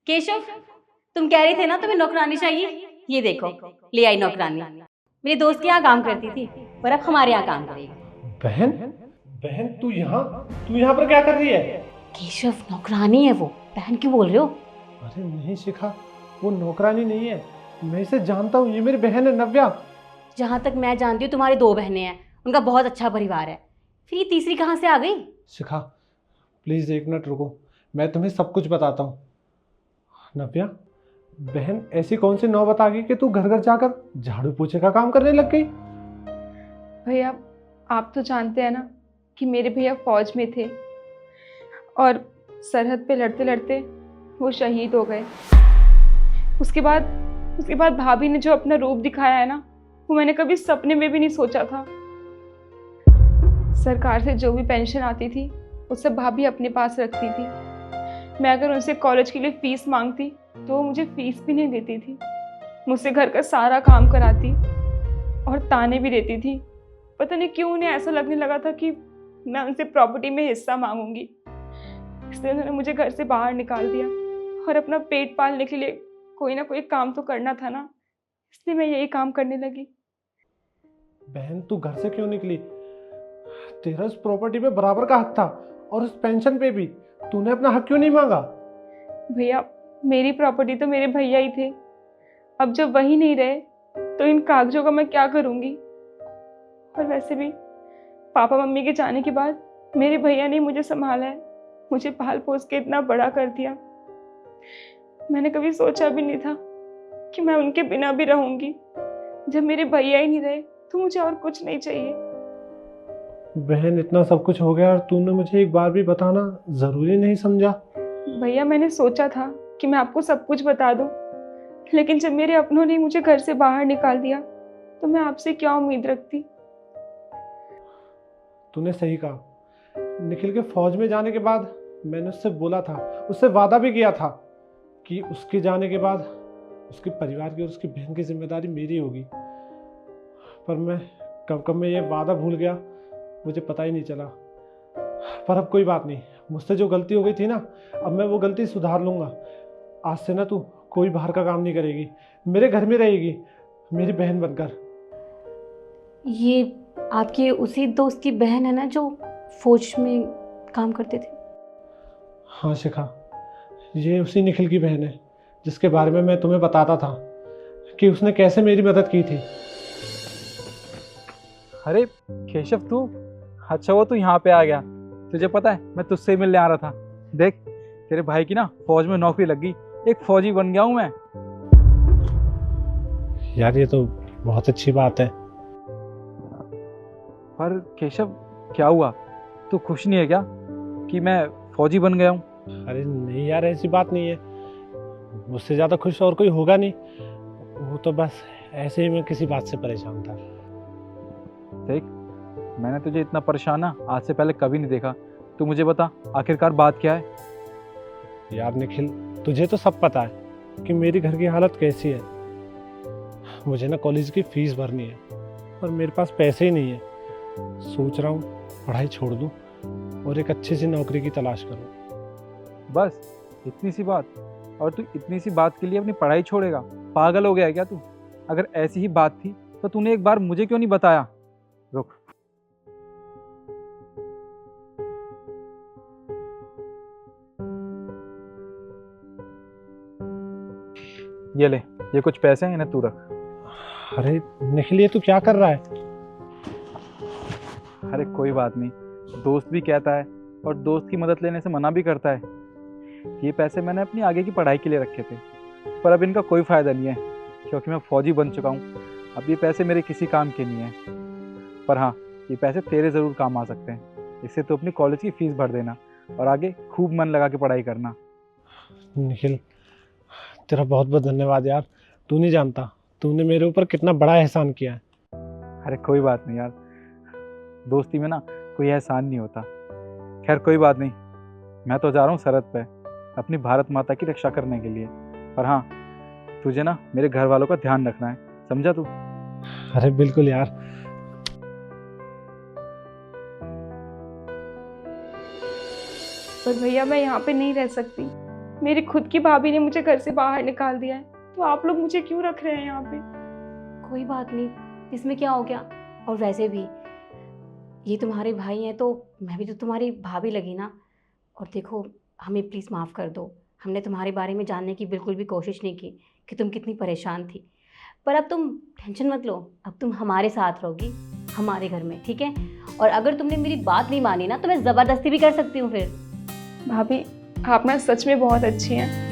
केशव, तुम कह रहे थे ना तुम्हें नौकरानी चाहिए। ये देखो, ले आई नौकरानी। मेरे दोस्त के यहाँ काम करती थी पर अब हमारे यहाँ काम करेगी। बहन, बहन तू यहाँ पर क्या कर रही है? केशव, नौकरानी है वो, बहन क्यों बोल रहे हो? अरे नहीं शिखा, वो नौकरानी नहीं है, मैं इसे जानता हूँ, ये मेरी बहन है नव्या। जहाँ तक मैं जानती हूँ तुम्हारी 2 बहनें हैं, उनका बहुत अच्छा परिवार है, फिर ये तीसरी कहाँ से आ गई? शिखा प्लीज़ 1 मिनट रुको, मैं तुम्हें सब कुछ बताता हूँ। नव्या, बहन ऐसी कौन सी नौबत आ गई कि तू घर घर जाकर झाड़ू पोछे का काम करने लग गई? भैया, आप तो जानते हैं ना कि मेरे भैया फौज में थे और सरहद पे लड़ते लड़ते वो शहीद हो गए। उसके बाद भाभी ने जो अपना रूप दिखाया है ना, वो मैंने कभी सपने में भी नहीं सोचा था। सरकार से जो भी पेंशन आती थी वो सब भाभी अपने पास रखती थी। मैं अगर उनसे कॉलेज के लिए फ़ीस मांगती तो वो मुझे फ़ीस भी नहीं देती थी, मुझसे घर का सारा काम कराती और ताने भी देती थी। पता नहीं क्यों उन्हें ऐसा लगने लगा था कि मैं उनसे प्रॉपर्टी में हिस्सा मांगूंगी, इसलिए उन्होंने मुझे घर से बाहर निकाल दिया। और अपना पेट पालने के लिए कोई ना कोई काम तो करना था ना, इसलिए मैं यही काम करने लगी। बहन तू घर से क्यों निकली? तेरा उस प्रॉपर्टी पे बराबर का हक था और उस पेंशन पे भी, तूने अपना हक क्यों नहीं मांगा? भैया, मेरी प्रॉपर्टी तो मेरे भैया ही थे, अब जब वही नहीं रहे तो इन कागजों का मैं क्या करूंगी? और वैसे भी पापा मम्मी के जाने के बाद मेरे भैया ने मुझे संभाला है, मुझे पाल पोस के इतना बड़ा कर दिया। मैंने कभी सोचा भी नहीं था कि मैं उनके बिना भी रहूंगी। जब मेरे भैया ही नहीं रहे तो मुझे और कुछ नहीं चाहिए। बहन इतना सब कुछ हो गया और तूने मुझे एक बार भी बताना जरूरी नहीं समझा? भैया, मैंने सोचा था कि मैं आपको सब कुछ बता दूं, लेकिन जब मेरे अपनों ने मुझे घर से बाहर निकाल दिया तो मैं आपसे क्या उम्मीद रखती। तूने सही कहा, निखिल के फौज में जाने के बाद मैंने उससे बोला था, उससे वादा भी किया था कि उसके जाने के बाद उसके परिवार की और उसकी बहन की जिम्मेदारी मेरी होगी। पर मैं कब कब मैं ये वादा भूल गया, मुझे पता ही नहीं चला। पर अब कोई बात नहीं, मुझसे जो गलती हो गई थी ना, अब मैं वो गलती सुधार लूँगा। आज से ना तू कोई बाहर का काम नहीं करेगी, मेरे घर में रहेगी मेरी बहन बनकर। ये आपके उसी दोस्त की बहन है ना जो फौज में काम करते थे? हाँ शिखा, ये उसी निखिल की बहन है जिसके बारे में मैं तुम्हें बताता था कि उसने कैसे मेरी मदद की थी। अरे केशव, तू अच्छा हुआ तू यहाँ पे आ गया। तुझे पता है मैं तुझसे ही मिलने आ रहा था। देख, तेरे भाई की ना फौज में नौकरी लग गई, एक फौजी बन गया हूँ मैं। यार ये तो बहुत अच्छी बात है। पर केशव, क्या हुआ? तू खुश नहीं है क्या कि मैं फौजी बन गया हूँ? अरे नहीं यार, ऐसी बात नहीं है, मुझसे ज़्यादा खुश और कोई होगा नहीं। वो तो बस ऐसे ही मैं किसी बात से परेशान था। देख, मैंने तुझे इतना परेशान ना आज से पहले कभी नहीं देखा। तू मुझे बता, आखिरकार बात क्या है? यार निखिल, तुझे तो सब पता है कि मेरी घर की हालत कैसी है। मुझे ना कॉलेज की फीस भरनी है और मेरे पास पैसे ही नहीं है। सोच रहा हूँ पढ़ाई छोड़ दूँ और एक अच्छी सी नौकरी की तलाश करूँ। बस इतनी सी बात? और तू इतनी सी बात के लिए अपनी पढ़ाई छोड़ेगा? पागल हो गया है क्या तू? अगर ऐसी ही बात थी तो तूने एक बार मुझे क्यों नहीं बताया? रुक, ये ले, ये कुछ पैसे हैं, इन्हें तू रख। अरे निखिल, ये तू क्या कर रहा है? अरे कोई बात नहीं, दोस्त भी कहता है और दोस्त की मदद लेने से मना भी करता है। ये पैसे मैंने अपनी आगे की पढ़ाई के लिए रखे थे, पर अब इनका कोई फ़ायदा नहीं है क्योंकि मैं फ़ौजी बन चुका हूँ। अब ये पैसे मेरे किसी काम के नहीं हैं। पर हाँ, ये पैसे तेरे ज़रूर काम आ सकते हैं। इससे तो अपनी कॉलेज की फ़ीस भर देना और आगे खूब मन लगा के पढ़ाई करना। निखिल, तेरा बहुत बहुत धन्यवाद यार। तू नहीं जानता तूने मेरे ऊपर कितना बड़ा एहसान किया है। अरे कोई बात नहीं यार, दोस्ती में ना कोई एहसान नहीं होता। खैर कोई बात नहीं, मैं तो जा रहा हूँ सरहद पे अपनी भारत माता की रक्षा करने के लिए। पर हाँ, तुझे ना मेरे घर वालों का ध्यान रखना है, समझा तू? अरे बिल्कुल यार। पर भैया, मैं यहाँ पे नहीं रह सकती। मेरी खुद की भाभी ने मुझे घर से बाहर निकाल दिया है, तो आप लोग मुझे क्यों रख रहे हैं यहाँ पे? कोई बात नहीं, इसमें क्या हो गया। और वैसे भी ये तुम्हारे भाई हैं तो मैं भी तो तुम्हारी भाभी लगी ना। और देखो, हमें प्लीज़ माफ़ कर दो, हमने तुम्हारे बारे में जानने की बिल्कुल भी कोशिश नहीं की कि तुम कितनी परेशान थी। पर अब तुम टेंशन मत लो, अब तुम हमारे साथ रहोगी, हमारे घर में, ठीक है। और अगर तुमने मेरी बात नहीं मानी ना तो मैं ज़बरदस्ती भी कर सकती हूँ फिर। भाभी, आप ना सच में बहुत अच्छी हैं।